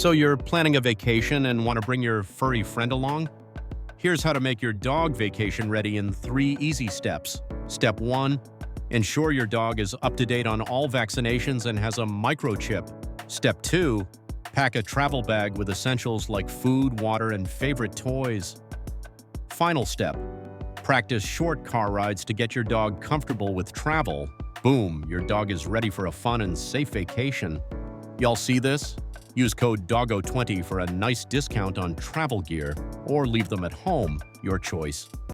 So you're planning a vacation and want to bring your furry friend along? Here's how to make your dog vacation ready in 3 easy steps. Step 1. Ensure your dog is up to date on all vaccinations and has a microchip. Step 2. Pack a travel bag with essentials like food, water, and favorite toys. Final step. Practice short car rides to get your dog comfortable with travel. Boom, your dog is ready for a fun and safe vacation. Y'all see this? Use code DOGGO20 for a nice discount on travel gear, or leave them at home, your choice.